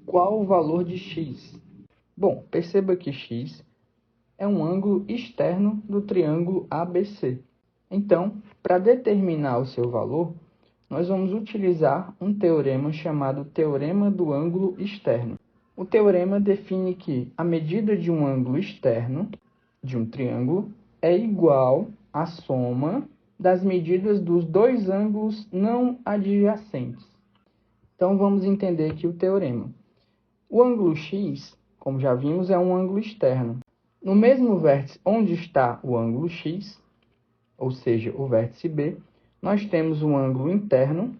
qual o valor de x? Bom, perceba que x é um ângulo externo do triângulo ABC. Então, para determinar o seu valor, nós vamos utilizar um teorema chamado teorema do ângulo externo. O teorema define que a medida de um ângulo externo de um triângulo é igual à soma das medidas dos dois ângulos não adjacentes. Então, vamos entender aqui o teorema. O ângulo x, como já vimos, é um ângulo externo. No mesmo vértice onde está o ângulo x, ou seja, o vértice B, nós temos um ângulo interno,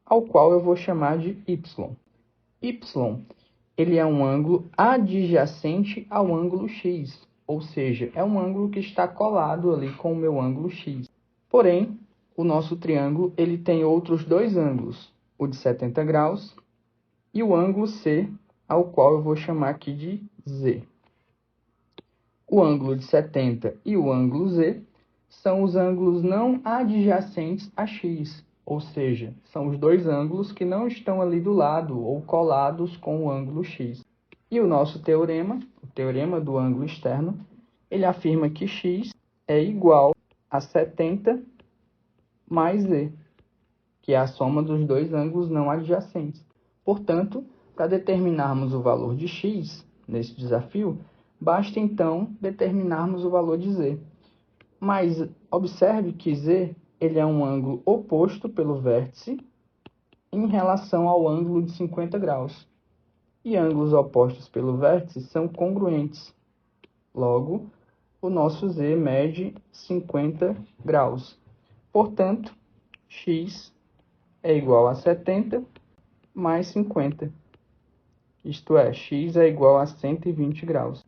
ao qual eu vou chamar de y. Y, ele é um ângulo adjacente ao ângulo x, ou seja, é um ângulo que está colado ali com o meu ângulo x. Porém, o nosso triângulo ele tem outros dois ângulos, o de 70 graus e o ângulo C, ao qual eu vou chamar aqui de Z. O ângulo de 70 e o ângulo Z são os ângulos não adjacentes a x, ou seja, são os dois ângulos que não estão ali do lado ou colados com o ângulo x. E o nosso teorema, o teorema do ângulo externo, ele afirma que x é igual a 70 mais z, que é a soma dos dois ângulos não adjacentes. Portanto, para determinarmos o valor de x nesse desafio, basta então determinarmos o valor de z. Mas observe que z ele é um ângulo oposto pelo vértice em relação ao ângulo de 50 graus. E ângulos opostos pelo vértice são congruentes. Logo, o nosso z mede 50 graus. Portanto, x é igual a 70 mais 50. Isto é, x é igual a 120 graus,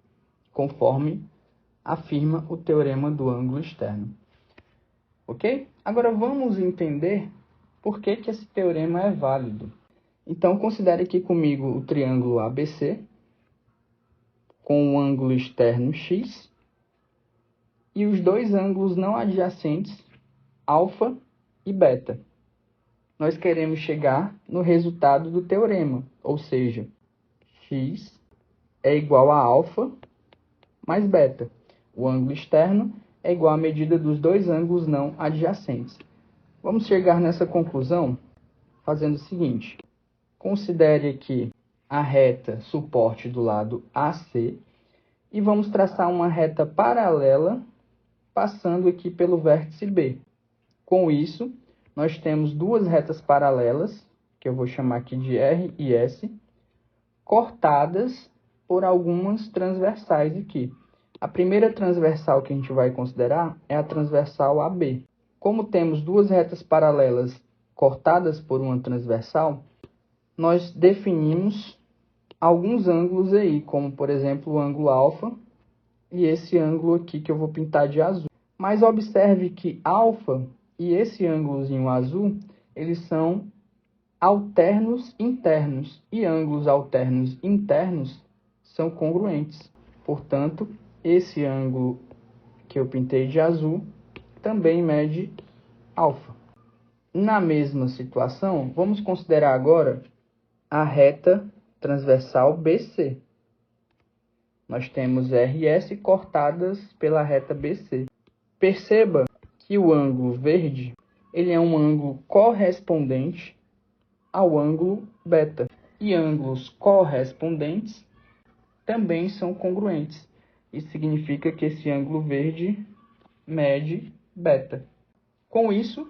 conforme afirma o teorema do ângulo externo. Ok? Agora vamos entender por que esse teorema é válido. Então, considere aqui comigo o triângulo ABC, com o ângulo externo x, e os dois ângulos não adjacentes, alfa e beta. Nós queremos chegar no resultado do teorema, ou seja, x é igual a alfa mais beta. O ângulo externo é igual à medida dos dois ângulos não adjacentes. Vamos chegar nessa conclusão fazendo o seguinte. Considere aqui a reta suporte do lado AC e vamos traçar uma reta paralela passando aqui pelo vértice B. Com isso, nós temos duas retas paralelas, que eu vou chamar aqui de R e S, cortadas por algumas transversais aqui. A primeira transversal que a gente vai considerar é a transversal AB. Como temos duas retas paralelas cortadas por uma transversal, nós definimos alguns ângulos aí, como por exemplo o ângulo alfa e esse ângulo aqui que eu vou pintar de azul. Mas observe que alfa e esse ângulozinho azul, eles são alternos internos e ângulos alternos internos são congruentes. Portanto, esse ângulo que eu pintei de azul também mede alfa. Na mesma situação, vamos considerar agora a reta transversal BC. Nós temos R e S cortadas pela reta BC. Perceba que o ângulo verde ele é um ângulo correspondente ao ângulo beta. E ângulos correspondentes também são congruentes. Isso significa que esse ângulo verde mede beta. Com isso,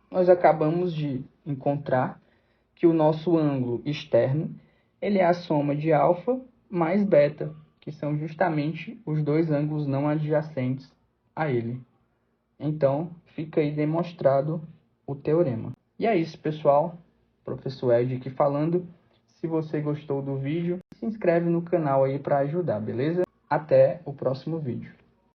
nós acabamos de encontrar que o nosso ângulo externo ele é a soma de alfa mais beta, que são justamente os dois ângulos não adjacentes a ele. Então, fica aí demonstrado o teorema. E é isso, pessoal. Professor Ed aqui falando. Se você gostou do vídeo, se inscreve no canal aí para ajudar, beleza? Até o próximo vídeo.